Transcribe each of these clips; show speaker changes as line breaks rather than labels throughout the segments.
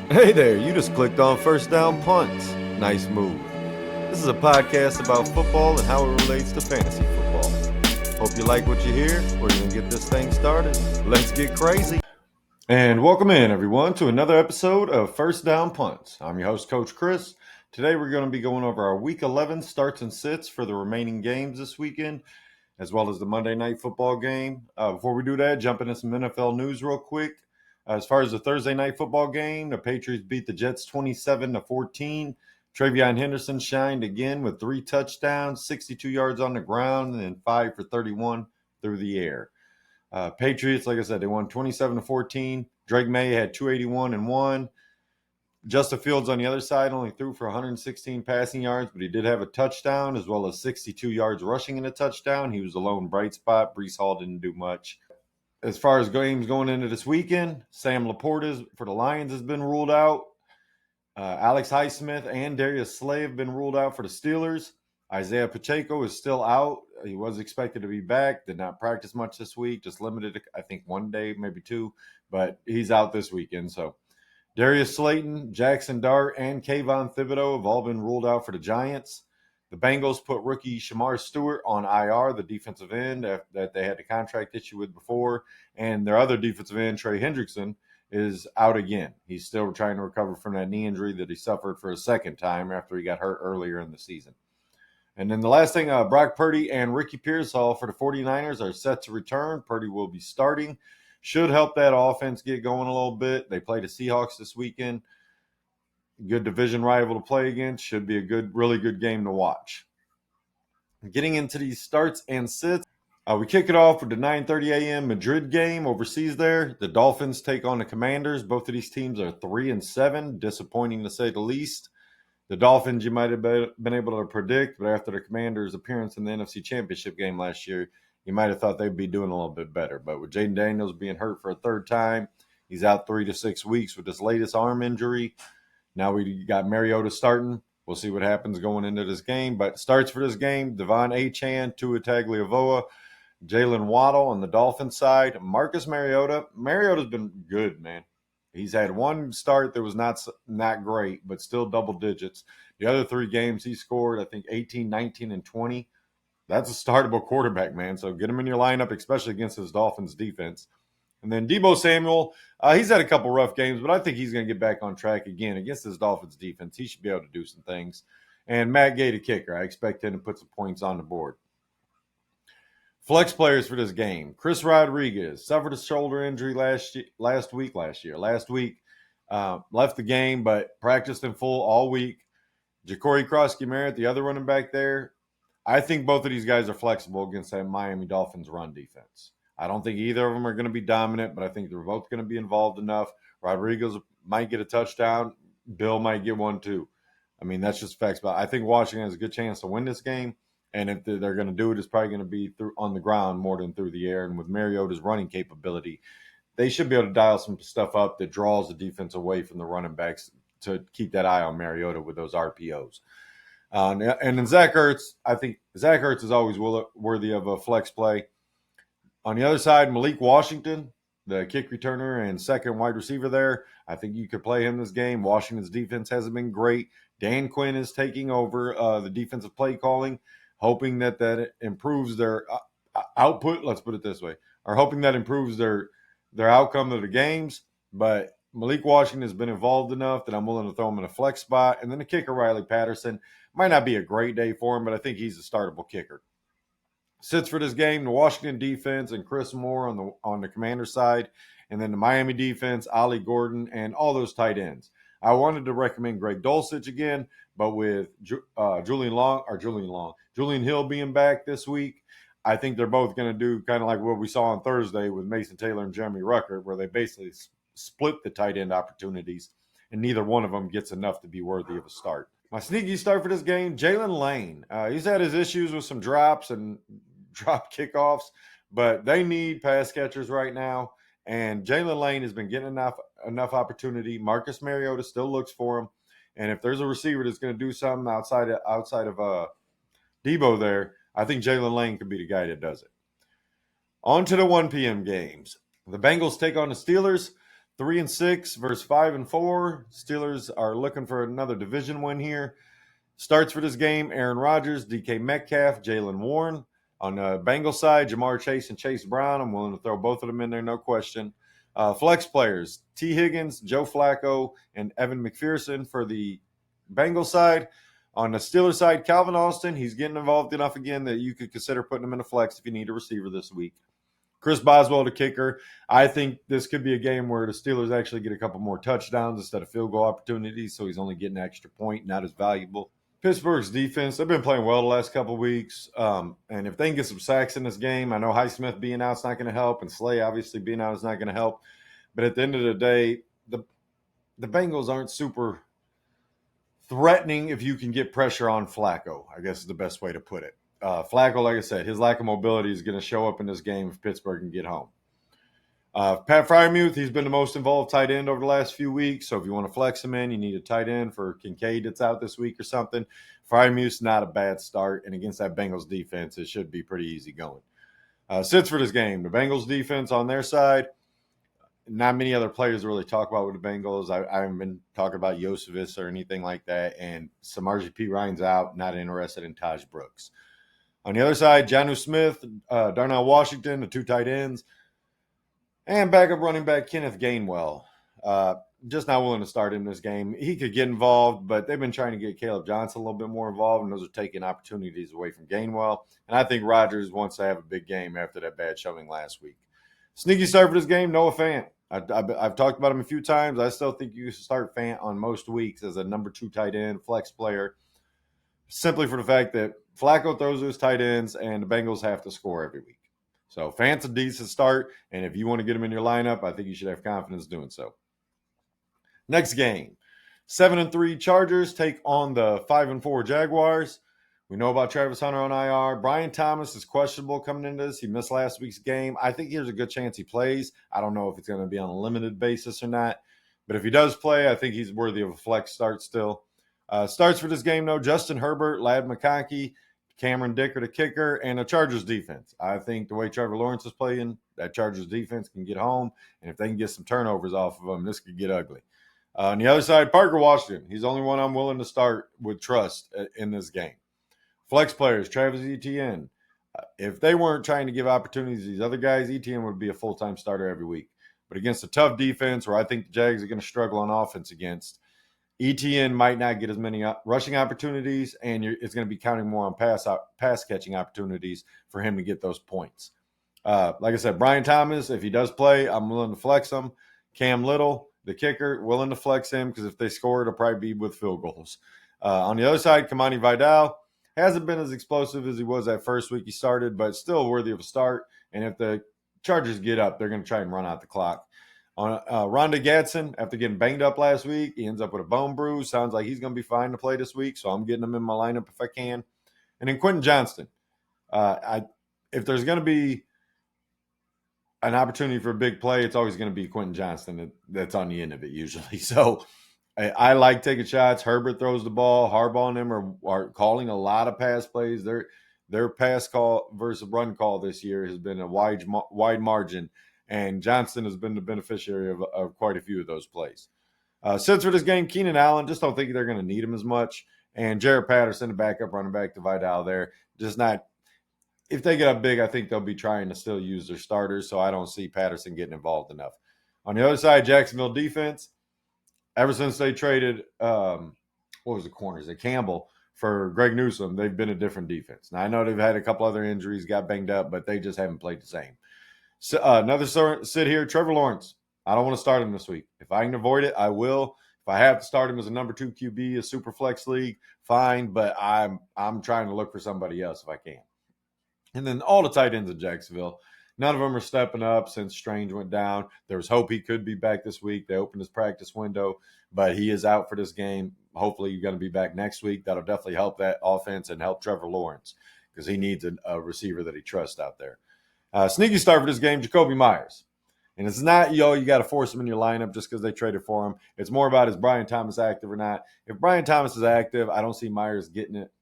Hey there, you just clicked on First Down Punts. Nice move. This is a podcast about football and how it relates to fantasy football. Hope you like what you hear. We're going to get this thing started. Let's get crazy. And welcome in, everyone, to another episode of First Down Punts. I'm your host, Coach Chris. Today we're going to be going over our Week 11 starts and sits for the remaining games this weekend, as well as the Monday Night Football game. Before we do that, jump into some NFL news real quick. As far as the Thursday Night Football game, the Patriots beat the Jets 27-14. Travion Henderson shined again with 3 touchdowns, 62 yards on the ground, and 5 for 31 through the air. Patriots, like I said, they won 27-14. Drake May had 281 and 1. Justin Fields on the other side only threw for 116 passing yards, but he did have a touchdown as well as 62 yards rushing in a touchdown. He was the lone bright spot. Breece Hall didn't do much. As far as games going into this weekend, Sam LAPORTA for the Lions has been ruled out. Alex Highsmith and Darius Slay have been ruled out for the Steelers. Isaiah Pacheco is still out. He was expected to be back. Did not practice much this week. Just limited, I think, 1 day, maybe 2. But he's out this weekend. So Darius Slayton, Jackson Dart, and Kayvon Thibodeau have all been ruled out for the Giants. The Bengals put rookie Shamar Stewart on IR, the defensive end that they had the contract issue with before. And their other defensive end, Trey Hendrickson, is out again. He's still trying to recover from that knee injury that he suffered for a second time after he got hurt earlier in the season. And then the last thing, Brock Purdy and Ricky Pearsall for the 49ers are set to return. Purdy will be starting. Should help that offense get going a little bit. They play the Seahawks this weekend. Good division rival to play against. Should be a really good game to watch. Getting into these starts and sits, we kick it off with the 9:30 a.m. Madrid game overseas there. The Dolphins take on the Commanders. Both of these teams are 3-7, disappointing to say the least. The Dolphins you might have been able to predict, but after the Commanders' appearance in the NFC Championship game last year, you might have thought they'd be doing a little bit better. But with Jaden Daniels being hurt for a third time, he's out 3 to 6 weeks with his latest arm injury. Now we got Mariota starting. We'll see what happens going into this game. But starts for this game, Devon Achane, Tua Tagovailoa, Jalen Waddle on the Dolphins side. Marcus Mariota. Mariota's been good, man. He's had one start that was not great, but still double digits. The other 3 games he scored, I think 18, 19, and 20. That's a startable quarterback, man. So get him in your lineup, especially against this Dolphins defense. And then Deebo Samuel, he's had a couple rough games, but I think he's going to get back on track again against this Dolphins defense. He should be able to do some things. And Matt Gay, the kicker, I expect him to put some points on the board. Flex players for this game. Chris Rodriguez suffered a shoulder injury last week. Left the game, but practiced in full all week. Ja'Cory Cross-Merritt, the other running back there. I think both of these guys are flexible against that Miami Dolphins run defense. I don't think either of them are going to be dominant, but I think they're both going to be involved enough. Rodriguez might get a touchdown. Bill might get one too. I mean, that's just facts. But I think Washington has a good chance to win this game. And if they're going to do it, it's probably going to be on the ground more than through the air. And with Mariota's running capability, they should be able to dial some stuff up that draws the defense away from the running backs to keep that eye on Mariota with those RPOs. And then Zach Ertz, I think Zach Ertz is always worthy of a flex play. On the other side, Malik Washington, the kick returner and second wide receiver there. I think you could play him this game. Washington's defense hasn't been great. Dan Quinn is taking over the defensive play calling, hoping that improves their output. Let's put it this way. Or hoping that improves their outcome of the games. But Malik Washington has been involved enough that I'm willing to throw him in a flex spot. And then the kicker, Riley Patterson, might not be a great day for him, but I think he's a startable kicker. Sits for this game, the Washington defense and Chris Moore on the Commander side, and then the Miami defense, Ollie Gordon, and all those tight ends. I wanted to recommend Greg Dulcich again, but with Julian Hill being back this week, I think they're both going to do kind of like what we saw on Thursday with Mason Taylor and Jeremy Ruckert, where they basically split the tight end opportunities, and neither one of them gets enough to be worthy of a start. My sneaky start for this game, Jalen Lane. He's had his issues with some drops and drop kickoffs, but they need pass catchers right now. And Jalen Lane has been getting enough opportunity. Marcus Mariota still looks for him. And if there's a receiver that's going to do something outside of Deebo there, I think Jalen Lane could be the guy that does it. On to the 1 p.m. games. The Bengals take on the Steelers. 3-6 versus 5-4. Steelers are looking for another division win here. Starts for this game: Aaron Rodgers, DK Metcalf, Jalen Warren. On the Bengals side, Jamar Chase and Chase Brown. I'm willing to throw both of them in there, no question. Flex players: T. Higgins, Joe Flacco, and Evan McPherson for the Bengals side. On the Steelers side, Calvin Austin. He's getting involved enough again that you could consider putting him in a flex if you need a receiver this week. Chris Boswell, the kicker. I think this could be a game where the Steelers actually get a couple more touchdowns instead of field goal opportunities, so he's only getting an extra point, not as valuable. Pittsburgh's defense, they've been playing well the last couple of weeks. And if they can get some sacks in this game, I know Highsmith being out is not going to help, and Slay obviously being out is not going to help. But at the end of the day, the Bengals aren't super threatening if you can get pressure on Flacco, I guess is the best way to put it. Flacco, like I said, his lack of mobility is going to show up in this game if Pittsburgh can get home. Pat Freiermuth, he's been the most involved tight end over the last few weeks. So if you want to flex him in, you need a tight end for Kincaid that's out this week or something. Freiermuth's not a bad start. And against that Bengals defense, it should be pretty easy going. Sits for this game. The Bengals defense on their side, not many other players to really talk about with the Bengals. I haven't been talking about Josephus or anything like that. And Samaje P. Ryan's out, not interested in Taj Brooks. On the other side, Jonnu Smith, Darnell Washington, the two tight ends, and backup running back Kenneth Gainwell. Just not willing to start in this game. He could get involved, but they've been trying to get Caleb Johnson a little bit more involved, and those are taking opportunities away from Gainwell. And I think Rodgers wants to have a big game after that bad showing last week. Sneaky start for this game, Noah Fant. I've talked about him a few times. I still think you should start Fant on most weeks as a number 2 tight end, flex player, simply for the fact that Flacco throws those tight ends, and the Bengals have to score every week. So Fant's a decent start, and if you want to get him in your lineup, I think you should have confidence doing so. Next game, 7-3 Chargers take on the 5-4 Jaguars. We know about Travis Hunter on IR. Brian Thomas is questionable coming into this. He missed last week's game. I think there's a good chance he plays. I don't know if it's going to be on a limited basis or not. But if he does play, I think he's worthy of a flex start still. Starts for this game, though, Justin Herbert, Ladd McConkey, Cameron Dicker, the kicker, and a Chargers defense. I think the way Trevor Lawrence is playing, that Chargers defense can get home. And if they can get some turnovers off of them, this could get ugly. On the other side, Parker Washington. He's the only one I'm willing to start with trust in this game. Flex players, Travis Etienne. If they weren't trying to give opportunities to these other guys, Etienne would be a full-time starter every week. But against a tough defense, where I think the Jags are going to struggle on offense against, Etienne might not get as many rushing opportunities, and it's going to be counting more on pass-catching opportunities for him to get those points. Like I said, Brian Thomas, if he does play, I'm willing to flex him. Cam Little, the kicker, willing to flex him because if they score, it'll probably be with field goals. On the other side, Kamani Vidal hasn't been as explosive as he was that first week he started, but still worthy of a start. And if the Chargers get up, they're going to try and run out the clock. On Rondé Gadsden, after getting banged up last week, he ends up with a bone bruise. Sounds like he's going to be fine to play this week, so I'm getting him in my lineup if I can. And then Quentin Johnston. If there's going to be an opportunity for a big play, it's always going to be Quentin Johnston that's on the end of it usually. So I like taking shots. Herbert throws the ball. Harbaugh and them are calling a lot of pass plays. Their pass call versus run call this year has been a wide margin, and Johnston has been the beneficiary of quite a few of those plays. Since for this game, Keenan Allen, just don't think they're going to need him as much. And Jared Patterson, the backup running back to Vidal there, just not – if they get up big, I think they'll be trying to still use their starters, so I don't see Patterson getting involved enough. On the other side, Jacksonville defense, ever since they traded corners? Campbell for Greg Newsome, they've been a different defense. Now, I know they've had a couple other injuries, got banged up, but they just haven't played the same. So, another sit here, Trevor Lawrence. I don't want to start him this week. If I can avoid it, I will. If I have to start him as a number 2 QB, a super flex league, fine, but I'm trying to look for somebody else if I can. And then all the tight ends in Jacksonville, none of them are stepping up since Strange went down. There was hope he could be back this week. They opened his practice window, but he is out for this game. Hopefully he's going to be back next week. That'll definitely help that offense and help Trevor Lawrence because he needs a receiver that he trusts out there. Sneaky start for this game, Jacoby Myers. And it's not, you got to force him in your lineup just because they traded for him. It's more about, is Brian Thomas active or not? If Brian Thomas is active, I don't see Myers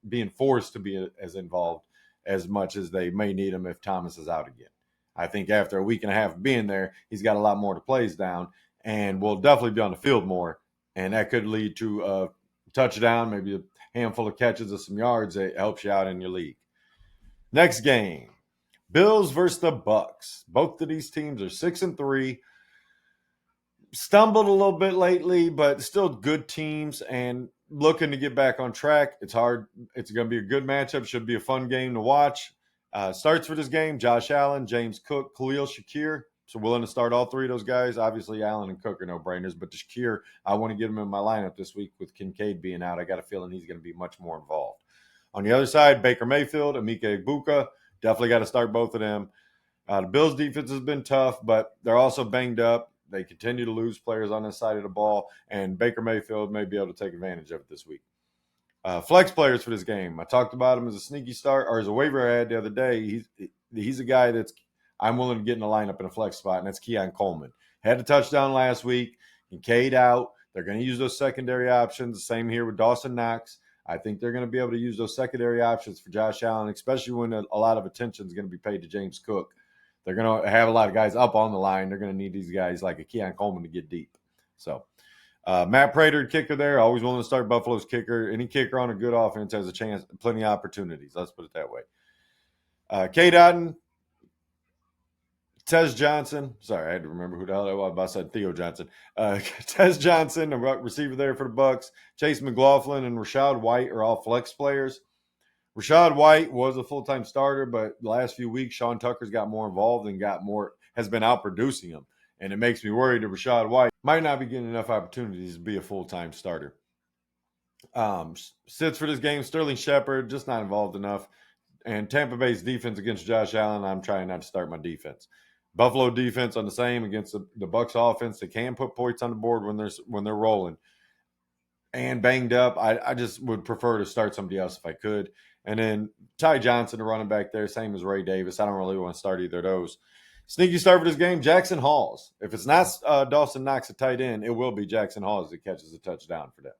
being forced to be as involved as much as they may need him if Thomas is out again. I think after a week and a half of being there, he's got a lot more to plays down. and will definitely be on the field more. And that could lead to a touchdown, maybe a handful of catches of some yards that helps you out in your league. Next game, Bills versus the Bucks. Both of these teams are 6-3. Stumbled a little bit lately, but still good teams and looking to get back on track. It's hard. It's going to be a good matchup. Should be a fun game to watch. Starts for this game, Josh Allen, James Cook, Khalil Shakir. So willing to start all three of those guys. Obviously, Allen and Cook are no-brainers, but Shakir, I want to get him in my lineup this week with Kincaid being out. I got a feeling he's going to be much more involved. On the other side, Baker Mayfield, Emeka Egbuka. Definitely got to start both of them. The Bills' defense has been tough, but they're also banged up. They continue to lose players on this side of the ball, and Baker Mayfield may be able to take advantage of it this week. Flex players for this game. I talked about him as a sneaky start or as a waiver ad the other day. He's a guy that's I'm willing to get in the lineup in a flex spot, and that's Keon Coleman. Had a touchdown last week. Kincaid out. They're going to use those secondary options. Same here with Dawson Knox. I think they're going to be able to use those secondary options for Josh Allen, especially when a lot of attention is going to be paid to James Cook. They're going to have a lot of guys up on the line. They're going to need these guys like a Keon Coleman to get deep. So Matt Prater, kicker there. Always willing to start Buffalo's kicker. Any kicker on a good offense has a chance, plenty of opportunities. Let's put it that way. K. Dotton, Tez Johnson. Sorry, I had to remember who the hell that was. I said Theo Johnson. Tez Johnson, a receiver there for the Bucks. Chase McLaughlin and Rachaad White are all flex players. Rachaad White was a full-time starter, but the last few weeks, Sean Tucker's got more involved and has been outproducing him. And it makes me worried that Rachaad White might not be getting enough opportunities to be a full-time starter. Sits for this game, Sterling Shepard, just not involved enough. And Tampa Bay's defense against Josh Allen, I'm trying not to start my defense. Buffalo defense on the same against the Bucs offense. They can put points on the board when they're rolling. And banged up, I just would prefer to start somebody else if I could. And then Ty Johnson, the running back there, same as Ray Davis. I don't really want to start either of those. Sneaky start for this game, Jackson Halls. If it's not Dawson Knox at tight end, it will be Jackson Halls that catches a touchdown for them.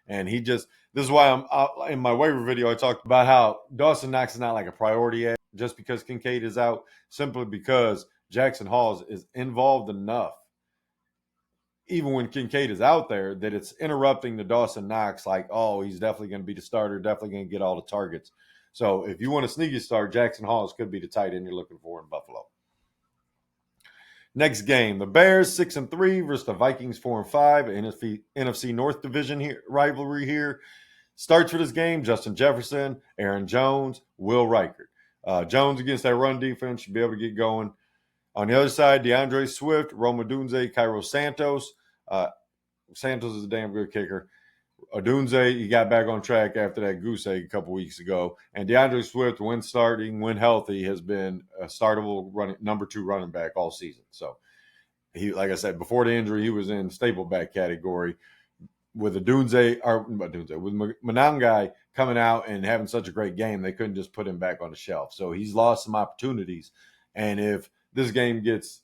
And this is why I'm in my waiver video, I talked about how Dawson Knox is not like a priority yet, just because Kincaid is out, simply because Jackson Halls is involved enough, even when Kincaid is out there, that it's interrupting the Dawson Knox like, oh, he's definitely going to be the starter, definitely going to get all the targets. So if you want a sneaky start, Jackson Halls could be the tight end you're looking for in Buffalo. Next game, the Bears 6-3 versus the Vikings 4-5, NFC North Division rivalry here. Starts for this game, Justin Jefferson, Aaron Jones, Will Reichert. Jones against that run defense should be able to get going. On the other side, DeAndre Swift, Rome Odunze, Cairo Santos. Santos is a damn good kicker. Odunze, he got back on track after that goose egg a couple weeks ago. And DeAndre Swift, when starting, when healthy, has been a startable number 2 running back all season. So, he, like I said, before the injury, he was in staple back category. With with Monangai coming out and having such a great game, they couldn't just put him back on the shelf. So he's lost some opportunities. And if this game gets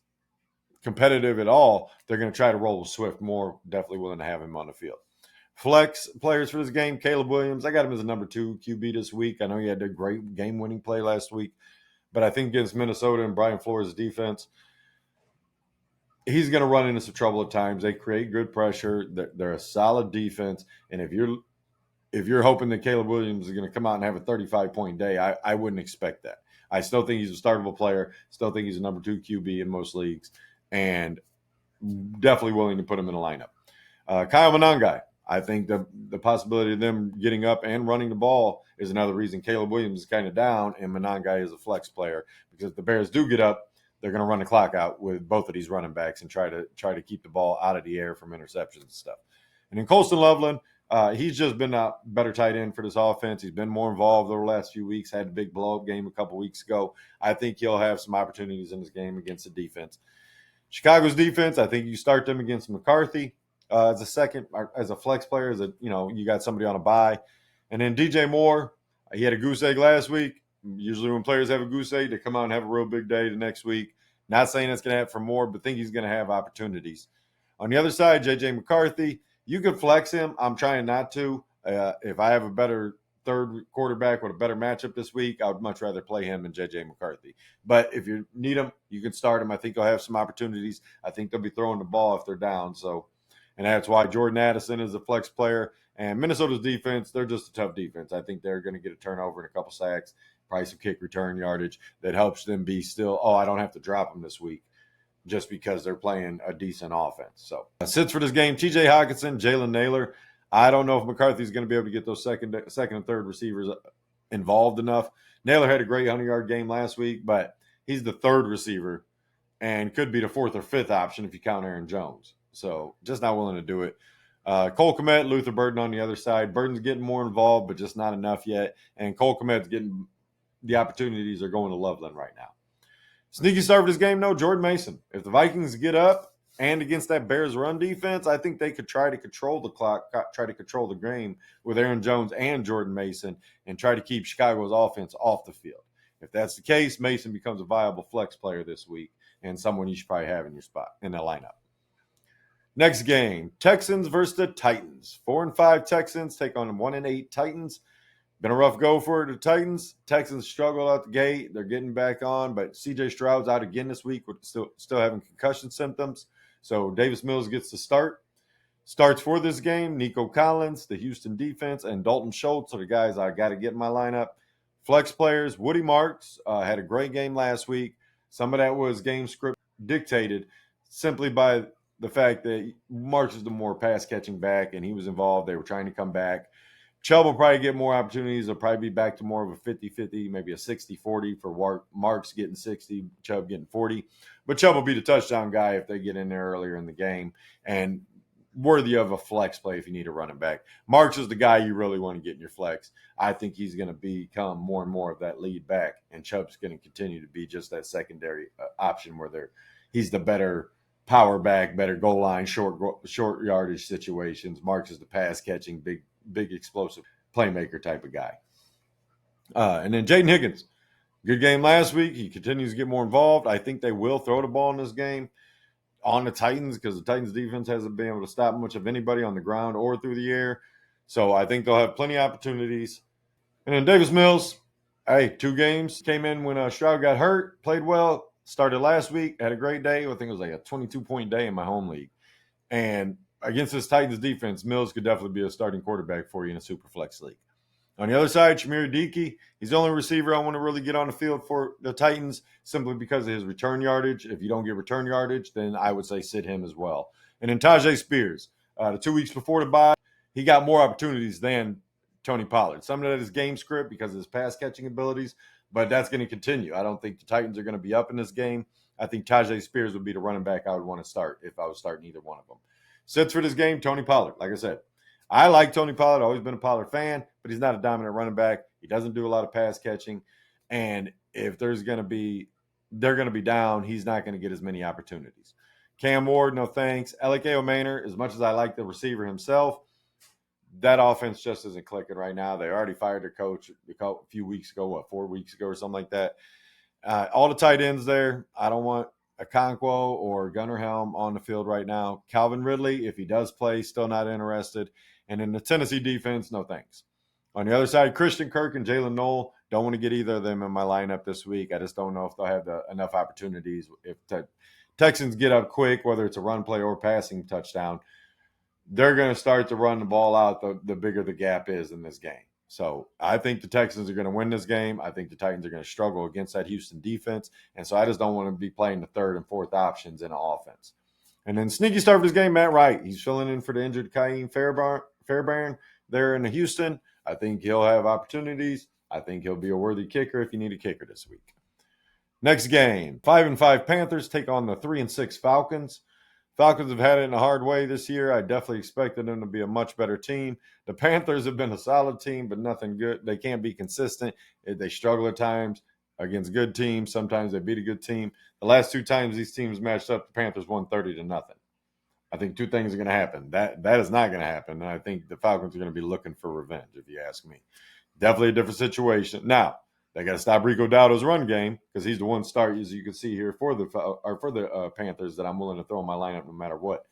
competitive at all, they're going to try to roll with Swift more. Definitely willing to have him on the field. Flex players for this game, Caleb Williams. I got him as a number 2 QB this week. I know he had a great game-winning play last week, but I think against Minnesota and Brian Flores' defense, he's going to run into some trouble at times. They create good pressure. They're a solid defense, and if you're hoping that Caleb Williams is going to come out and have a 35-point day, I wouldn't expect that. I still think he's a startable player. Still think he's a number 2 QB in most leagues, and definitely willing to put him in a lineup. Kyle Monangai. I think the possibility of them getting up and running the ball is another reason Caleb Williams is kind of down and Monangai is a flex player, because if the Bears do get up, they're going to run the clock out with both of these running backs and try to keep the ball out of the air from interceptions and stuff. And then Colston Loveland, he's just been a better tight end for this offense. He's been more involved over the last few weeks, had a big blow-up game a couple weeks ago. I think he'll have some opportunities in this game against the defense. Chicago's defense, I think you start them against McCarthy. As a flex player, you got somebody on a bye. And then DJ Moore, he had a goose egg last week. Usually when players have a goose egg, they come out and have a real big day the next week. Not saying that's going to happen for Moore, but think he's going to have opportunities. On the other side, J.J. McCarthy, you could flex him. I'm trying not to. If I have a better third quarterback with a better matchup this week, I would much rather play him than J.J. McCarthy. But if you need him, you can start him. I think he'll have some opportunities. I think they'll be throwing the ball if they're down. So, and that's why Jordan Addison is a flex player. And Minnesota's defense, they're just a tough defense. I think they're going to get a turnover and a couple sacks, probably some kick return yardage that helps them be still, I don't have to drop them this week just because they're playing a decent offense. So, sits for this game, T.J. Hockenson, Jalen Naylor. I don't know if McCarthy's going to be able to get those second and third receivers involved enough. Naylor had a great 100-yard game last week, but he's the third receiver and could be the fourth or fifth option if you count Aaron Jones. So just not willing to do it. Cole Kmet, Luther Burden on the other side. Burden's getting more involved, but just not enough yet. And Cole Kmet's getting the opportunities are going to Loveland right now. Sneaky start for this game, though, Jordan Mason. If the Vikings get up and against that Bears run defense, I think they could try to control the clock, try to control the game with Aaron Jones and Jordan Mason and try to keep Chicago's offense off the field. If that's the case, Mason becomes a viable flex player this week and someone you should probably have in your spot, in the lineup. Next game, Texans versus the Titans. 4-5 Texans take on 1-8 Titans. Been a rough go for the Titans. Texans struggle out the gate. They're getting back on, but C.J. Stroud's out again this week with still having concussion symptoms. So Davis Mills gets the start. Starts for this game, Nico Collins, the Houston defense, and Dalton Schultz are the guys I got to get in my lineup. Flex players, Woody Marks had a great game last week. Some of that was game script dictated simply by the fact that Marks is the more pass-catching back, and he was involved. They were trying to come back. Chubb will probably get more opportunities. They'll probably be back to more of a 50-50, maybe a 60-40 for Marks getting 60, Chubb getting 40. But Chubb will be the touchdown guy if they get in there earlier in the game and worthy of a flex play if you need a running back. Marks is the guy you really want to get in your flex. I think he's going to become more and more of that lead back, and Chubb's going to continue to be just that secondary option where he's the better power back, better goal line, short yardage situations. Marks is the pass-catching, big explosive playmaker type of guy. And then Jaden Higgins, good game last week. He continues to get more involved. I think they will throw the ball in this game on the Titans because the Titans defense hasn't been able to stop much of anybody on the ground or through the air. So I think they'll have plenty of opportunities. And then Davis Mills, 2 games. Came in when Stroud got hurt, played well, started last week, had a great day. I think it was like a 22-point day in my home league. And against this Titans defense, Mills could definitely be a starting quarterback for you in a super flex league. On the other side, Shamir Dickey, he's the only receiver I want to really get on the field for the Titans simply because of his return yardage. If you don't get return yardage, then I would say sit him as well. And then Tajay Spears, the 2 weeks before the bye, he got more opportunities than Tony Pollard. Some of that is game script because of his pass-catching abilities, but that's going to continue. I don't think the Titans are going to be up in this game. I think Tajay Spears would be the running back I would want to start if I was starting either one of them. Sits for this game, Tony Pollard. Like I said, I like Tony Pollard. Always been a Pollard fan, but he's not a dominant running back. He doesn't do a lot of pass catching. And if they're going to be down, he's not going to get as many opportunities. Cam Ward, no thanks. Elekeo Maynard, as much as I like the receiver himself, that offense just isn't clicking right now. They already fired their coach a few weeks ago, 4 weeks ago or something like that. All the tight ends there, I don't want Okonkwo or Gunnar Helm on the field right now. Calvin Ridley, if he does play, still not interested. And in the Tennessee defense, no thanks. On the other side, Christian Kirk and Jalen Noel, don't want to get either of them in my lineup this week. I just don't know if they'll have enough opportunities. If the Texans get up quick, whether it's a run play or passing touchdown, they're going to start to run the ball out the bigger the gap is in this game. So I think the Texans are going to win this game. I think the Titans are going to struggle against that Houston defense. And so I just don't want to be playing the third and fourth options in an offense. And then sneaky start for this game, Matt Wright. He's filling in for the injured Ka'im Fairbairn there in Houston. I think he'll have opportunities. I think he'll be a worthy kicker if you need a kicker this week. Next game, 5-5 Panthers take on the 3-6 Falcons. Falcons have had it in a hard way this year. I definitely expected them to be a much better team. The Panthers have been a solid team, but nothing good. They can't be consistent. They struggle at times against good teams. Sometimes they beat a good team. The last 2 times these teams matched up, the Panthers won 30-0. I think 2 things are going to happen. That is not going to happen, and I think the Falcons are going to be looking for revenge, if you ask me. Definitely a different situation. Now, they got to stop Rico Dowdle's run game because he's the one start, as you can see here, for the Panthers that I'm willing to throw in my lineup no matter what.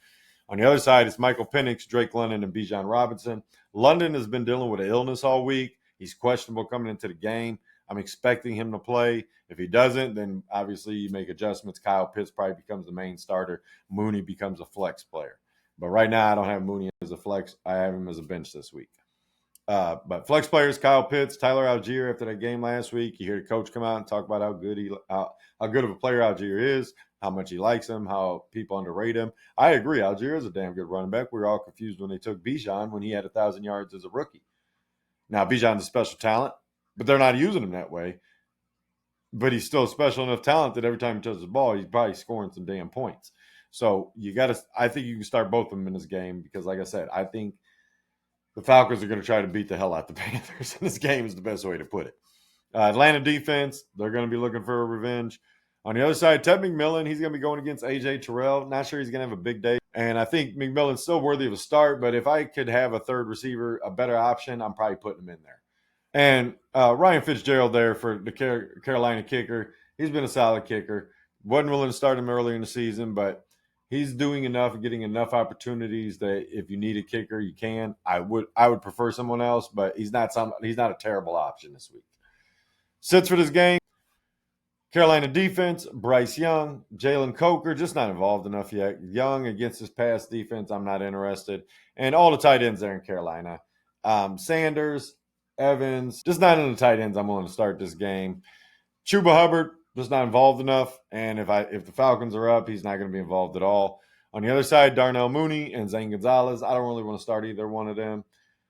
On the other side, it's Michael Penix, Drake London, and Bijan Robinson. London has been dealing with an illness all week. He's questionable coming into the game. I'm expecting him to play. If he doesn't, then obviously you make adjustments. Kyle Pitts probably becomes the main starter. Mooney becomes a flex player. But right now, I don't have Mooney as a flex. I have him as a bench this week. But flex players, Kyle Pitts, Tyler Algier after that game last week. You hear the coach come out and talk about how good of a player Algier is, how much he likes him, how people underrate him. I agree. Algier is a damn good running back. We were all confused when they took Bijan when he had 1,000 yards as a rookie. Now, Bijan's a special talent, but they're not using him that way. But he's still a special enough talent that every time he touches the ball, he's probably scoring some damn points. So I think you can start both of them in this game because, like I said, I think the Falcons are going to try to beat the hell out the Panthers. And this game is the best way to put it. Atlanta defense, they're going to be looking for a revenge. On the other side, Ted McMillan, he's going to be going against A.J. Terrell. Not sure he's going to have a big day. And I think McMillan's still worthy of a start, but if I could have a third receiver, a better option, I'm probably putting him in there. And Ryan Fitzgerald there for the Carolina kicker. He's been a solid kicker. Wasn't willing to start him earlier in the season, but he's doing enough, getting enough opportunities that if you need a kicker, you can. I would prefer someone else, but he's not a terrible option this week. Sits for this game. Carolina defense, Bryce Young, Jalen Coker, just not involved enough yet. Young against his pass defense, I'm not interested. And all the tight ends there in Carolina. Sanders, Evans, just not in the tight ends I'm willing to start this game. Chuba Hubbard, just not involved enough. And if the Falcons are up, he's not going to be involved at all. On the other side, Darnell Mooney and Zane Gonzalez. I don't really want to start either one of them.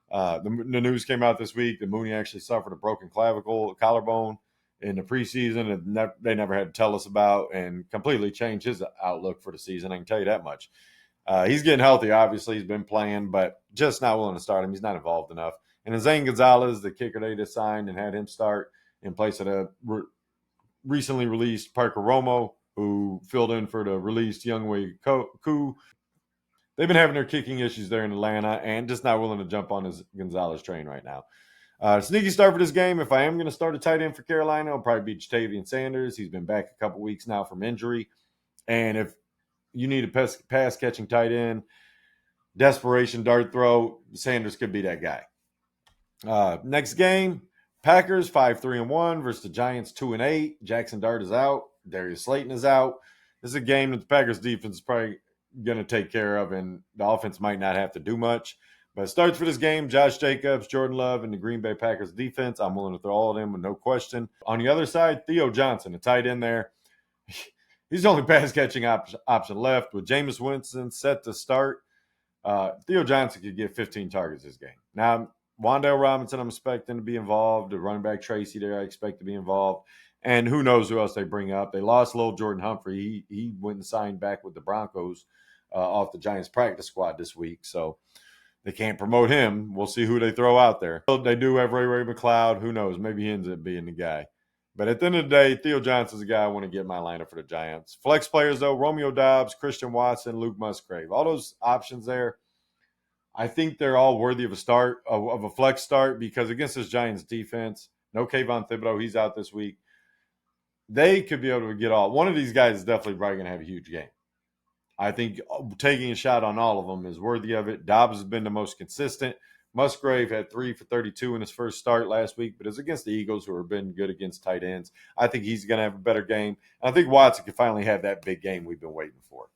The news came out this week that Mooney actually suffered a broken collarbone in the preseason, and they never had to tell us about, and completely changed his outlook for the season. I can tell you that much. He's getting healthy, obviously. He's been playing, but just not willing to start him. He's not involved enough. And then Zane Gonzalez, the kicker they just signed and had him start in place of the recently released Parker Romo, who filled in for the released Younghoe Koo. They've been having their kicking issues there in Atlanta and just not willing to jump on his Gonzalez train right now. Sneaky start for this game. If I am going to start a tight end for Carolina, it'll probably be Jatavian Sanders. He's been back a couple weeks now from injury. And if you need a pass-catching tight end, desperation dart throw, Sanders could be that guy. Next game, Packers 5-3-1 versus the Giants 2-8. Jackson Dart is out. Darius Slayton is out. This is a game that the Packers defense is probably going to take care of, and the offense might not have to do much. But it starts for this game, Josh Jacobs, Jordan Love, and the Green Bay Packers defense. I'm willing to throw all of them with no question. On the other side, Theo Johnson, a tight end there. He's the only pass-catching option left with Jameis Winston set to start. Theo Johnson could get 15 targets this game. Now, Wan'Dale Robinson, I'm expecting to be involved. The running back Tracy there, I expect to be involved. And who knows who else they bring up. They lost little Jordan Humphrey. He went and signed back with the Broncos off the Giants practice squad this week. So they can't promote him. We'll see who they throw out there. They do have Ray McLeod. Who knows? Maybe he ends up being the guy. But at the end of the day, Theo Johnson's the guy I want to get in my lineup for the Giants. Flex players, though, Romeo Doubs, Christian Watson, Luke Musgrave. All those options there, I think they're all worthy of a start, of a flex start, because against this Giants defense, no Kayvon Thibodeau, he's out this week. They could be able to get all. One of these guys is definitely probably going to have a huge game. I think taking a shot on all of them is worthy of it. Dobbs has been the most consistent. Musgrave had 3 for 32 in his first start last week, but it's against the Eagles, who have been good against tight ends. I think he's going to have a better game. And I think Watson can finally have that big game we've been waiting for.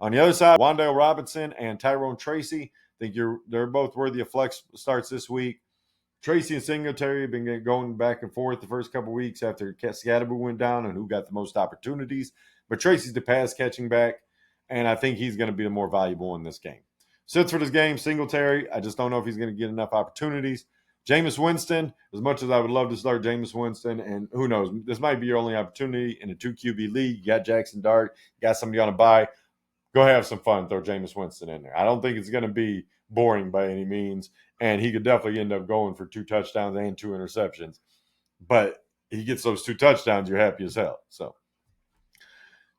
On the other side, Wan'Dale Robinson and Tyrone Tracy, I think they're both worthy of flex starts this week. Tracy and Singletary have been going back and forth the first couple weeks after Scatterby went down and who got the most opportunities. But Tracy's the pass-catching back, and I think he's going to be the more valuable in this game. Sits for this game, Singletary. I just don't know if he's going to get enough opportunities. Jameis Winston, as much as I would love to start Jameis Winston, and who knows, this might be your only opportunity in a 2QB league. You got Jackson Dart, you got somebody on a bye. Go have some fun, throw Jameis Winston in there. I don't think it's going to be boring by any means, and he could definitely end up going for 2 touchdowns and 2 interceptions. But he gets those 2 touchdowns, you're happy as hell. So,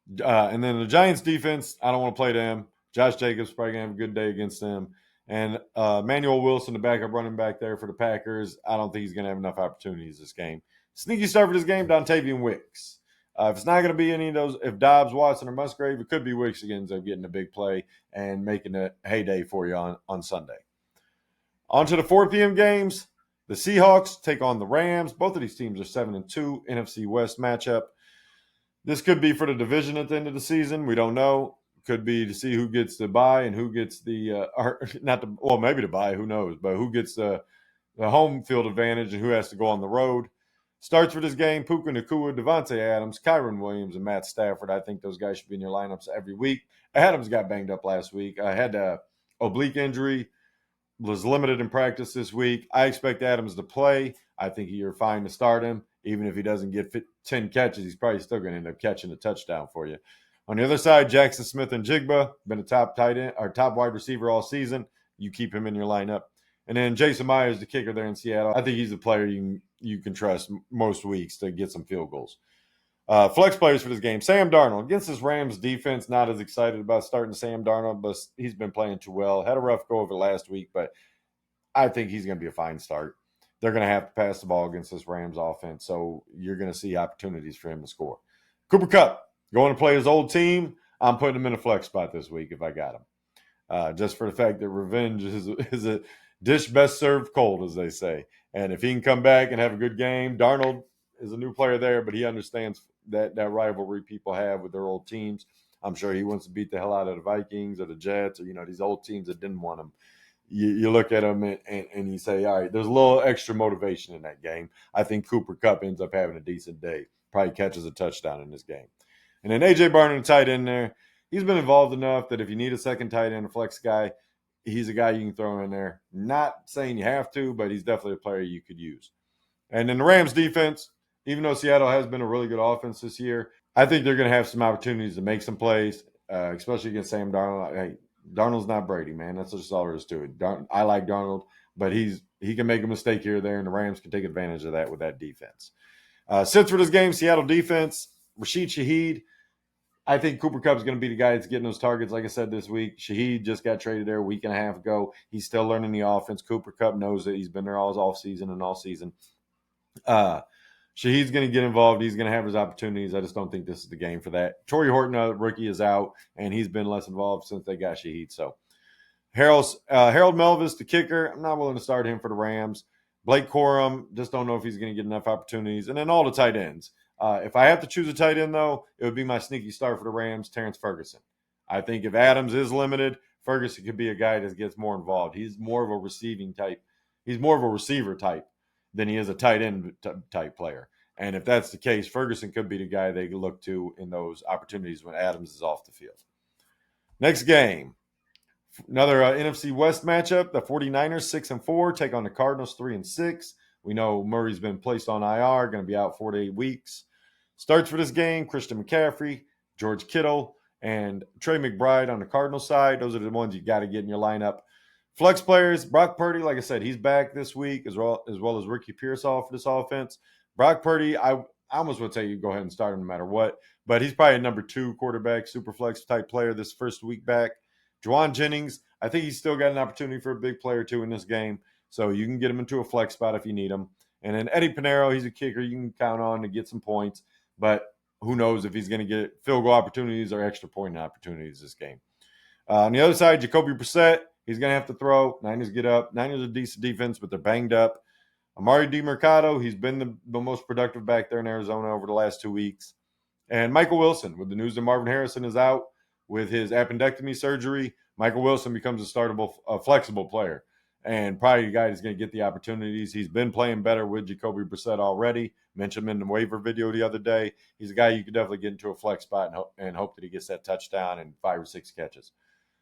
and then the Giants defense, I don't want to play them. Josh Jacobs probably going to have a good day against them. And Manuel Wilson, the backup running back there for the Packers, I don't think he's going to have enough opportunities this game. Sneaky start for this game, Dontavian Wicks. If it's not going to be any of those, if Dobbs, Watson, or Musgrave, it could be Wicks again, so getting a big play and making a heyday for you on Sunday. On to the 4 p.m. games. The Seahawks take on the Rams. Both of these teams are 7-2, NFC West matchup. This could be for the division at the end of the season. We don't know. Could be to see who gets the bye and who gets the maybe the bye, who knows, but who gets the home field advantage and who has to go on the road. Starts for this game: Puka Nacua, Devontae Adams, Kyron Williams, and Matt Stafford. I think those guys should be in your lineups every week. Adams got banged up last week. I had a oblique injury, was limited in practice this week. I expect Adams to play. I think you're fine to start him. Even if he doesn't get 10 catches, he's probably still going to end up catching a touchdown for you. On the other side, Jackson Smith and Jigba, been a top tight end or top wide receiver all season. You keep him in your lineup. And then Jason Myers, the kicker there in Seattle. I think he's a player you can trust most weeks to get some field goals. Flex players for this game: Sam Darnold against this Rams defense. Not as excited about starting Sam Darnold, but he's been playing too well. Had a rough go over last week, but I think he's going to be a fine start. They're going to have to pass the ball against this Rams offense, so you're going to see opportunities for him to score. Cooper Kupp going to play his old team. I'm putting him in a flex spot this week if I got him, just for the fact that revenge is a dish best served cold, as they say. And if he can come back and have a good game, Darnold is a new player there, but he understands that rivalry people have with their old teams. I'm sure he wants to beat the hell out of the Vikings or the Jets or, these old teams that didn't want him. You look at him and you say, all right, there's a little extra motivation in that game. I think Cooper Kupp ends up having a decent day. Probably catches a touchdown in this game. And then A.J. Barnum, tight end there. He's been involved enough that if you need a second tight end, a flex guy, he's a guy you can throw in there. Not saying you have to, but he's definitely a player you could use. And then the Rams defense, even though Seattle has been a really good offense this year, I think they're going to have some opportunities to make some plays, especially against Sam Darnold. Hey, Darnold's not Brady, man. That's just all there is to it. I like Darnold, but he can make a mistake here or there, and the Rams can take advantage of that with that defense. Sits for this game, Seattle defense, Rashid Shaheed. I think Cooper Kupp is going to be the guy that's getting those targets, like I said, this week. Shaheed just got traded there a week and a half ago. He's still learning the offense. Cooper Kupp knows it. He's been there all offseason and all season. Shaheed's going to get involved. He's going to have his opportunities. I just don't think this is the game for that. Torrey Horton, rookie, is out, and he's been less involved since they got Shaheed. So Harold Melvis, the kicker, I'm not willing to start him for the Rams. Blake Corum, just don't know if he's going to get enough opportunities. And then all the tight ends. If I have to choose a tight end, though, it would be my sneaky start for the Rams, Terrence Ferguson. I think if Adams is limited, Ferguson could be a guy that gets more involved. He's more of a receiving type. He's more of a receiver type than he is a tight end type player. And if that's the case, Ferguson could be the guy they look to in those opportunities when Adams is off the field. Next game, another NFC West matchup. The 49ers, 6-4, take on the Cardinals, 3-6. We know Murray's been placed on IR, going to be out 4 to 8 weeks. Starts for this game: Christian McCaffrey, George Kittle, and Trey McBride on the Cardinals side. Those are the ones you got to get in your lineup. Flex players: Brock Purdy, like I said, he's back this week, as well as Ricky Pearsall for this offense. Brock Purdy, I almost would say you go ahead and start him no matter what, but he's probably a number 2 quarterback, super flex type player this first week back. Juwan Jennings, I think he's still got an opportunity for a big player too in this game, so you can get him into a flex spot if you need him. And then Eddie Pinheiro, he's a kicker you can count on to get some points, but who knows if he's going to get field goal opportunities or extra point opportunities this game. On the other side, Jacoby Brissett, he's going to have to throw. Niners get up. Niners are a decent defense, but they're banged up. Amari DiMercado, he's been the most productive back there in Arizona over the last 2 weeks. And Michael Wilson, with the news that Marvin Harrison is out with his appendectomy surgery, Michael Wilson becomes a flexible player and probably the guy that's going to get the opportunities. He's been playing better with Jacoby Brissett already. Mentioned him in the waiver video the other day. He's a guy you could definitely get into a flex spot and hope that he gets that touchdown and 5 or 6 catches.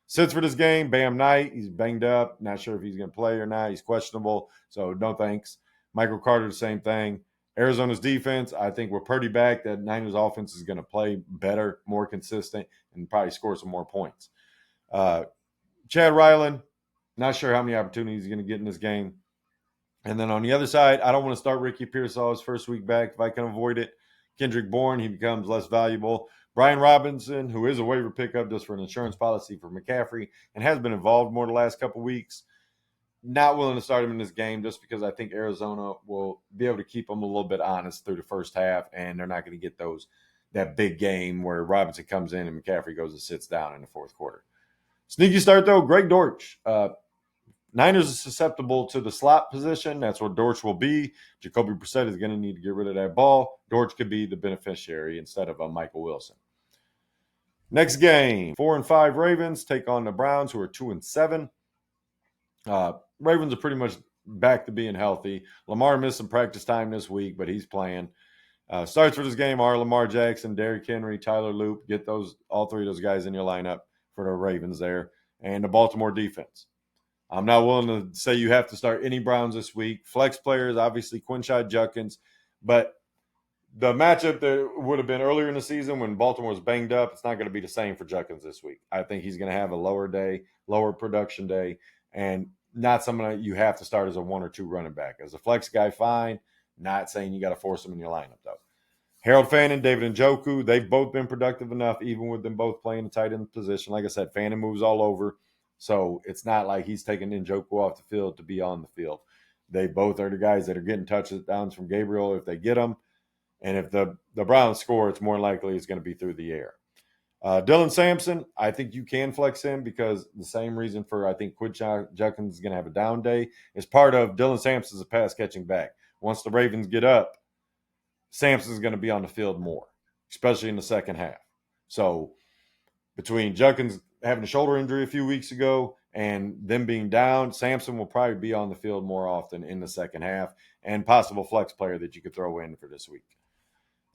Sits for this game, Bam Knight. He's banged up. Not sure if he's going to play or not. He's questionable, so no thanks. Michael Carter, the same thing. Arizona's defense, I think we're pretty back. That Niners offense is going to play better, more consistent, and probably score some more points. Chad Ryland, not sure how many opportunities he's going to get in this game. And then on the other side, I don't want to start Ricky Pearsall his first week back if I can avoid it. Kendrick Bourne, he becomes less valuable. Brian Robinson, who is a waiver pickup just for an insurance policy for McCaffrey and has been involved more the last couple weeks. Not willing to start him in this game just because I think Arizona will be able to keep him a little bit honest through the first half, and they're not going to get that big game where Robinson comes in and McCaffrey goes and sits down in the fourth quarter. Sneaky start, though, Greg Dortch. Niners are susceptible to the slot position. That's where Dortch will be. Jacoby Brissett is going to need to get rid of that ball. Dortch could be the beneficiary instead of Michael Wilson. Next game, 4-5 Ravens take on the Browns, who are 2-7. Ravens are pretty much back to being healthy. Lamar missed some practice time this week, but he's playing. Starts for this game are Lamar Jackson, Derrick Henry, Tyler Loop. Get all three of those guys in your lineup for the Ravens there. And the Baltimore defense. I'm not willing to say you have to start any Browns this week. Flex players, obviously Quinshad Judkins. But the matchup that would have been earlier in the season when Baltimore was banged up, it's not going to be the same for Judkins this week. I think he's going to have a lower production day, and not someone that you have to start as a 1 or 2 running back. As a flex guy, fine. Not saying you got to force him in your lineup, though. Harold Fannin, David Njoku, they've both been productive enough, even with them both playing the tight end position. Like I said, Fannin moves all over. So it's not like he's taking Njoku off the field to be on the field. They both are the guys that are getting touchdowns from Gabriel if they get them. And if the Browns score, it's more likely it's going to be through the air. Dylan Sampson, I think you can flex him because the same reason for I think Quinshad Judkins is going to have a down day is part of Dylan Sampson's a pass-catching back. Once the Ravens get up, Sampson's going to be on the field more, especially in the second half. So between Judkins having a shoulder injury a few weeks ago and them being down, Sampson will probably be on the field more often in the second half and possible flex player that you could throw in for this week.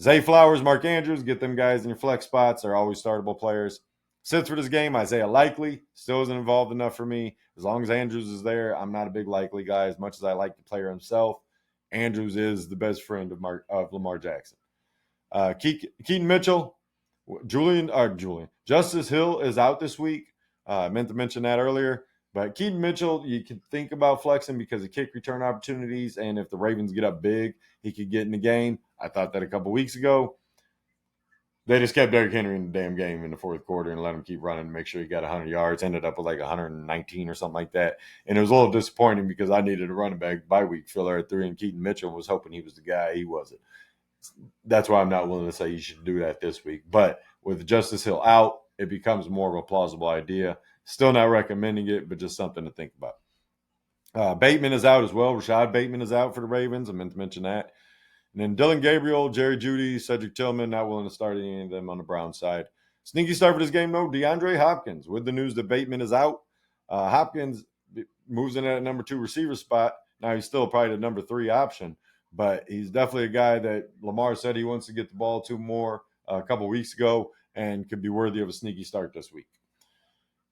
Zay Flowers, Mark Andrews, get them guys in your flex spots. They're always startable players. Sits for this game, Isaiah Likely. Still isn't involved enough for me. As long as Andrews is there, I'm not a big Likely guy. As much as I like the player himself, Andrews is the best friend of Lamar Jackson. Keaton Mitchell, Justice Hill is out this week. I meant to mention that earlier. But Keaton Mitchell, you can think about flexing because of kick return opportunities. And if the Ravens get up big, he could get in the game. I thought that a couple weeks ago. They just kept Derrick Henry in the damn game in the fourth quarter and let him keep running to make sure he got 100 yards. Ended up with like 119 or something like that. And it was a little disappointing because I needed a running back bye week filler at 3, and Keaton Mitchell was hoping he was the guy. He wasn't. That's why I'm not willing to say you should do that this week. But with Justice Hill out, it becomes more of a plausible idea. Still not recommending it, but just something to think about. Bateman is out as well. Rashad Bateman is out for the Ravens. I meant to mention that. And then Dylan Gabriel, Jerry Jeudy, Cedric Tillman, not willing to start any of them on the Browns side. Sneaky start for this game, though, DeAndre Hopkins. With the news that Bateman is out, Hopkins moves in at number 2 receiver spot. Now he's still probably the number 3 option, but he's definitely a guy that Lamar said he wants to get the ball to more a couple weeks ago and could be worthy of a sneaky start this week.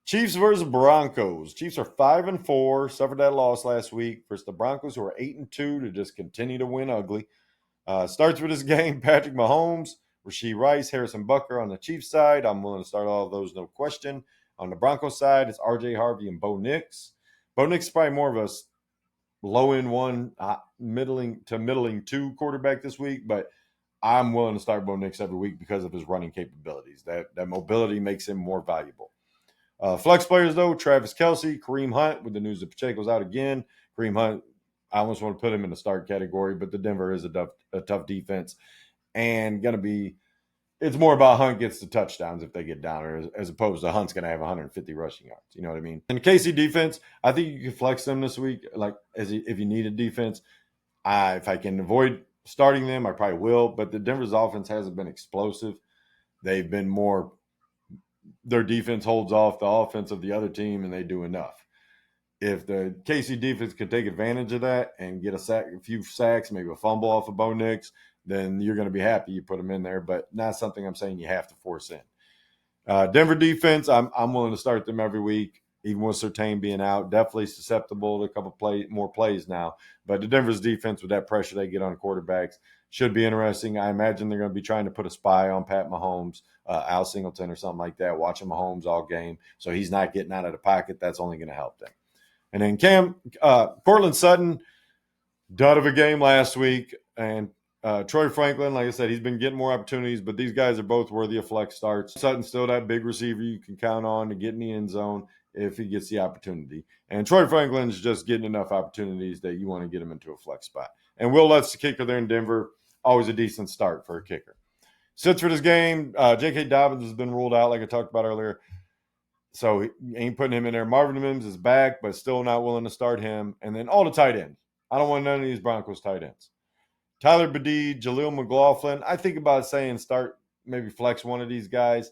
Chiefs versus Broncos. Chiefs are 5-4, suffered that loss last week versus the Broncos, who are 8-2 to just continue to win ugly. Starts with this game, Patrick Mahomes, Rashee Rice, Harrison Butker on the Chiefs side. I'm willing to start all of those, no question. On the Broncos side, it's RJ Harvey and Bo Nix. Bo Nix is probably more of a low-end 1, middling 2 quarterback this week, but I'm willing to start Bo Nix every week because of his running capabilities. That mobility makes him more valuable. Flex players, though, Travis Kelce, Kareem Hunt, with the news that Pacheco's out again. Kareem Hunt, I almost want to put him in the start category, but the Denver is a tough defense and going to be – it's more about Hunt gets the touchdowns if they get down, as opposed to Hunt's going to have 150 rushing yards. You know what I mean? And the KC defense, I think you can flex them this week, like if you need a defense. If I can avoid starting them, I probably will, but the Denver's offense hasn't been explosive. They've been more – their defense holds off the offense of the other team, and they do enough. If the KC defense could take advantage of that and get a few sacks, maybe a fumble off of Bo Nix, then you're going to be happy you put them in there, but not something I'm saying you have to force in. Denver defense, I'm willing to start them every week, even with Surtain being out. Definitely susceptible to a couple more plays now. But the Denver's defense, with that pressure they get on quarterbacks, should be interesting. I imagine they're going to be trying to put a spy on Pat Mahomes, Al Singleton or something like that, watching Mahomes all game. So he's not getting out of the pocket. That's only going to help them. And then Cortland Sutton, dud of a game last week. And Troy Franklin, like I said, he's been getting more opportunities, but these guys are both worthy of flex starts. Sutton's still that big receiver you can count on to get in the end zone if he gets the opportunity. And Troy Franklin's just getting enough opportunities that you want to get him into a flex spot. And Will Lutz, the kicker there in Denver, always a decent start for a kicker. Sits for this game, J.K. Dobbins has been ruled out, like I talked about earlier. So he ain't putting him in there. Marvin Mims is back, but still not willing to start him. And then all the tight ends. I don't want none of these Broncos tight ends. Tyler Badee, Jaleel McLaughlin. I think about saying start, maybe flex one of these guys.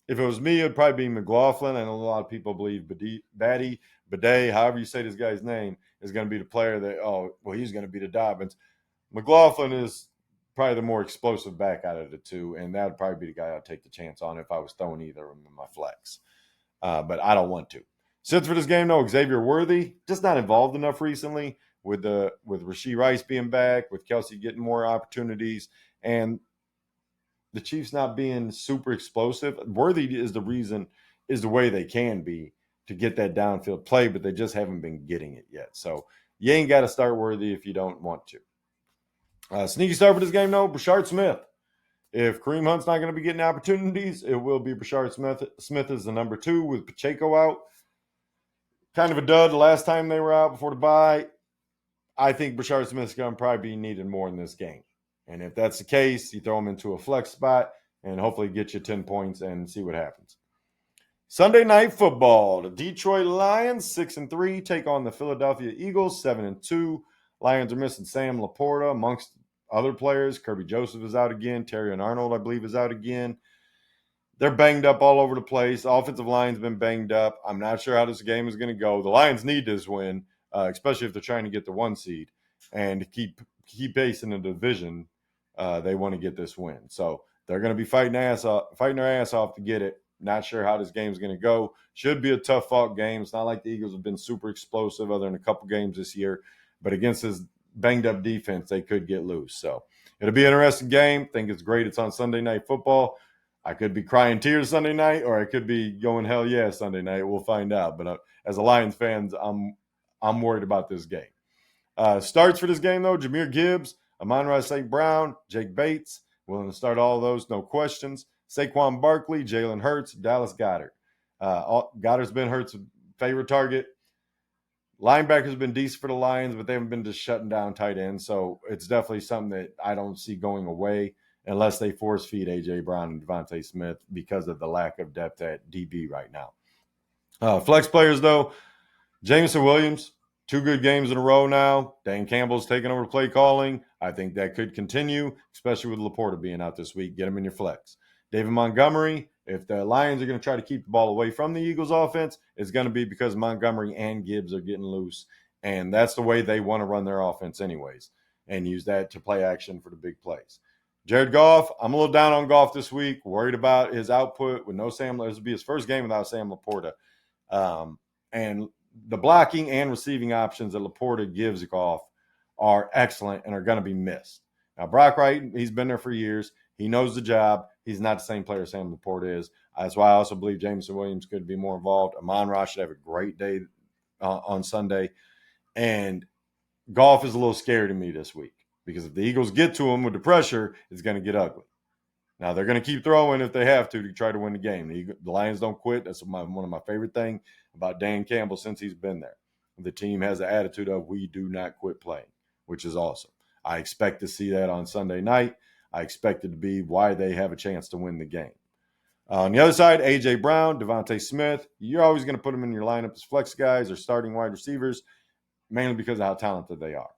If it was me, it would probably be McLaughlin. I know a lot of people believe Badee, however you say this guy's name, is going to be the player that, he's going to be the Dobbins. McLaughlin is probably the more explosive back out of the two, and that would probably be the guy I'd take the chance on if I was throwing either of them in my flex. But I don't want to. Sits for this game, though, Xavier Worthy, just not involved enough recently with Rashee Rice being back, with Kelsey getting more opportunities, and the Chiefs not being super explosive. Worthy is the way they can be to get that downfield play, but they just haven't been getting it yet. So you ain't got to start Worthy if you don't want to. Sneaky start for this game, though, Brashard Smith. If Kareem Hunt's not going to be getting opportunities, it will be Brashard Smith. Smith is the number 2 with Pacheco out. Kind of a dud the last time they were out before the bye. I think Brashard Smith's going to probably be needed more in this game. And if that's the case, you throw him into a flex spot and hopefully get you 10 points and see what happens. Sunday Night Football. The Detroit Lions, 6-3, take on the Philadelphia Eagles, 7-2. Lions are missing Sam LaPorta amongst other players. Kirby Joseph is out again. Terrion Arnold, I believe, is out again. They're banged up all over the place. The offensive line's been banged up. I'm not sure how this game is going to go. The Lions need this win, especially if they're trying to get the 1 seed. And to keep pace in the division, they want to get this win. So they're going to be fighting their ass off to get it. Not sure how this game is going to go. Should be a tough fought game. It's not like the Eagles have been super explosive other than a couple games this year. But against this banged up defense, they could get loose. So it'll be an interesting game. Think it's great. It's on Sunday Night Football. I could be crying tears Sunday night, or I could be going hell yeah Sunday night. We'll find out. But as a Lions fan, I'm worried about this game. Starts for this game, though, Jahmyr Gibbs, Amon-Ra St. Brown, Jake Bates. Willing to start all of those, no questions. Saquon Barkley, Jalen Hurts, Dallas Goedert. Goddard's been Hurts' favorite target. Linebackers have been decent for the Lions, but they haven't been just shutting down tight ends. So it's definitely something that I don't see going away unless they force feed A.J. Brown and Devontae Smith because of the lack of depth at DB right now. Flex players, though, Jameson Williams, 2 good games in a row now. Dan Campbell's taking over play calling. I think that could continue, especially with LaPorta being out this week. Get him in your flex. David Montgomery, if the Lions are going to try to keep the ball away from the Eagles offense, it's going to be because Montgomery and Gibbs are getting loose. And that's the way they want to run their offense anyways, and use that to play action for the big plays. Jared Goff, I'm a little down on Goff this week. Worried about his output with no Sam. This will be his first game without Sam LaPorta. And the blocking and receiving options that LaPorta gives Goff are excellent and are going to be missed. Now, Brock Wright, he's been there for years. He knows the job. He's not the same player Sam LaPorta is. That's why I also believe Jameson Williams could be more involved. Amon-Ra should have a great day on Sunday. And Goff is a little scary to me this week because if the Eagles get to him with the pressure, it's going to get ugly. Now, they're going to keep throwing if they have to try to win the game. The Lions don't quit. That's one of my favorite things about Dan Campbell since he's been there. The team has the attitude of we do not quit playing, which is awesome. I expect to see that on Sunday night. I expect it to be why they have a chance to win the game. On the other side, A.J. Brown, Devontae Smith, you're always going to put them in your lineup as flex guys or starting wide receivers, mainly because of how talented they are.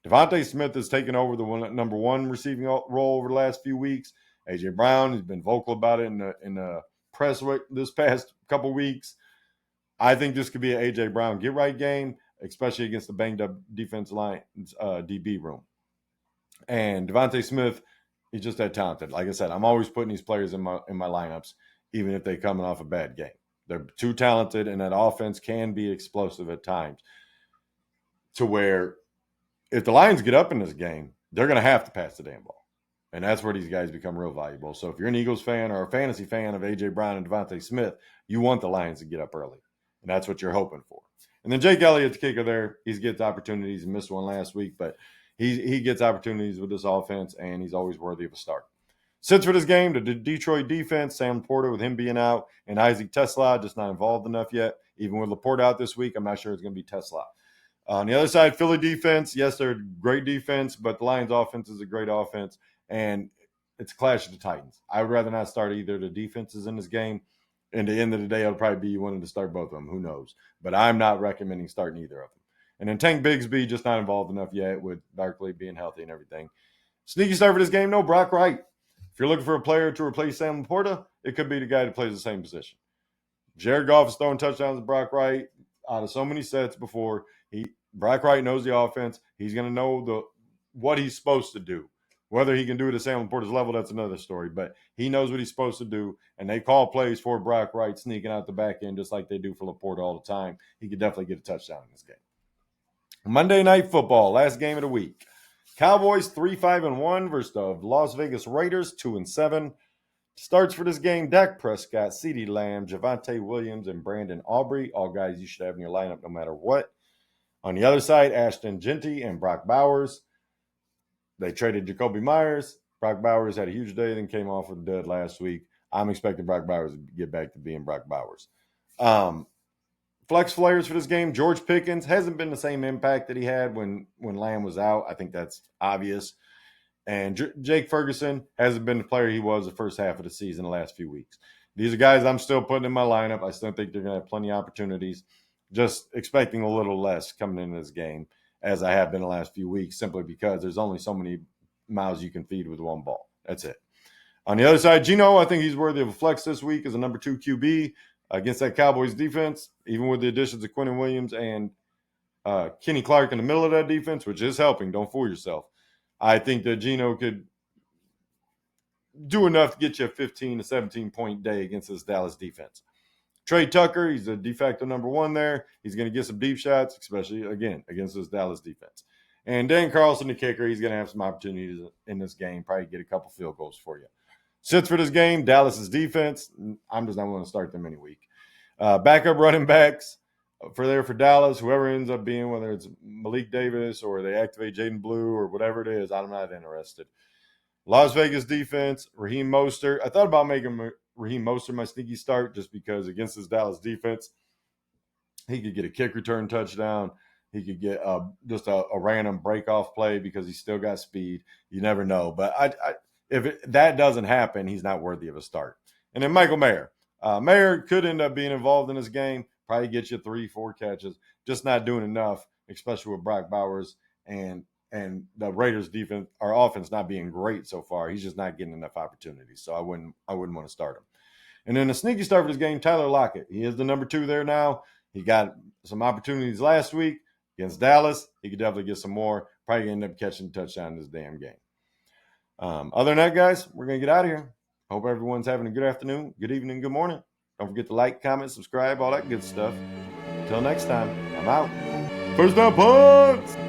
Devontae Smith has taken over the number 1 receiving role over the last few weeks. A.J. Brown has been vocal about it in the press this past couple weeks. I think this could be an A.J. Brown get-right game, especially against the banged-up defense line DB room. And Devontae Smith, he's just that talented. Like I said, I'm always putting these players in my lineups, even if they're coming off a bad game. They're too talented, and that offense can be explosive at times to where if the Lions get up in this game, they're going to have to pass the damn ball. And that's where these guys become real valuable. So if you're an Eagles fan or a fantasy fan of A.J. Brown and Devontae Smith, you want the Lions to get up early. And that's what you're hoping for. And then Jake Elliott, the kicker there, he gets opportunities. He missed one last week, but he gets opportunities with this offense, and he's always worthy of a start. Sits for this game, the Detroit defense, Sam LaPorta with him being out, and Isaac TeSlaa just not involved enough yet. Even with LaPorta out this week, I'm not sure it's going to be TeSlaa. On the other side, Philly defense, yes, they're a great defense, but the Lions offense is a great offense, and it's a clash of the Titans. I would rather not start either of the defenses in this game. in the end of the day, it'll probably be you wanting to start both of them. Who knows? But I'm not recommending starting either of them. And then Tank Bigsby just not involved enough yet with Barkley being healthy and everything. Sneaky start for this game, no, Brock Wright. If you're looking for a player to replace Sam LAPORTA, it could be the guy that plays the same position. Jared Goff is throwing touchdowns to Brock Wright out of so many sets before. Brock Wright knows the offense. He's going to know what he's supposed to do. Whether he can do it at Sam LAPORTA's level, that's another story. But he knows what he's supposed to do, and they call plays for Brock Wright sneaking out the back end just like they do for LAPORTA all the time. He could definitely get a touchdown in this game. Monday Night Football, last game of the week. Cowboys 3-5-1 versus the Las Vegas Raiders 2-7. Starts for this game, Dak Prescott, CeeDee Lamb, Javonte Williams, and Brandon Aubrey. All guys you should have in your lineup no matter what. On the other side, Ashton Jeanty and Brock Bowers. They traded Jacoby Myers. Brock Bowers had a huge day, then came off with a dud last week. I'm expecting Brock Bowers to get back to being Brock Bowers. Flex players for this game, George Pickens hasn't been the same impact that he had when Lamb was out. I think that's obvious. And Jake Ferguson hasn't been the player he was the first half of the season the last few weeks. These are guys I'm still putting in my lineup. I still think they're going to have plenty of opportunities. Just expecting a little less coming into this game as I have been the last few weeks, simply because there's only so many mouths you can feed with one ball. That's it. On the other side, Geno, I think he's worthy of a flex this week as a number 2 QB against that Cowboys defense, even with the additions of Quinnen Williams and Kenny Clark in the middle of that defense, which is helping. Don't fool yourself. I think that Geno could do enough to get you a 15 to 17-point day against this Dallas defense. Trey Tucker, he's a de facto number 1 there. He's going to get some deep shots, especially, again, against this Dallas defense. And Dan Carlson, the kicker, he's going to have some opportunities in this game, probably get a couple field goals for you. Sits for this game, Dallas's defense. I'm just not going to start them any week. Backup running backs for Dallas, whoever ends up being, whether it's Malik Davis or they activate Jaden Blue or whatever it is, I'm not interested. Las Vegas defense, Raheem Mostert. I thought about making Raheem Mostert my sneaky start just because against this Dallas defense, he could get a kick return touchdown. He could get just a random break-off play because he's still got speed. You never know. But if that doesn't happen, he's not worthy of a start. And then Michael Mayer. Mayer could end up being involved in this game, probably get you 3-4 catches, just not doing enough, especially with Brock Bowers and the Raiders defense, our offense not being great so far. He's just not getting enough opportunities, so I wouldn't want to start him. And then the sneaky start for this game, Tyler Lockett. He is the number 2 there now. He got some opportunities last week against Dallas. He could definitely get some more. Probably end up catching a touchdown in this damn game. Other than that, guys, we're going to get out of here. Hope everyone's having a good afternoon, good evening, good morning. Don't forget to like, comment, subscribe, all that good stuff. Until next time, I'm out. First down, Punts!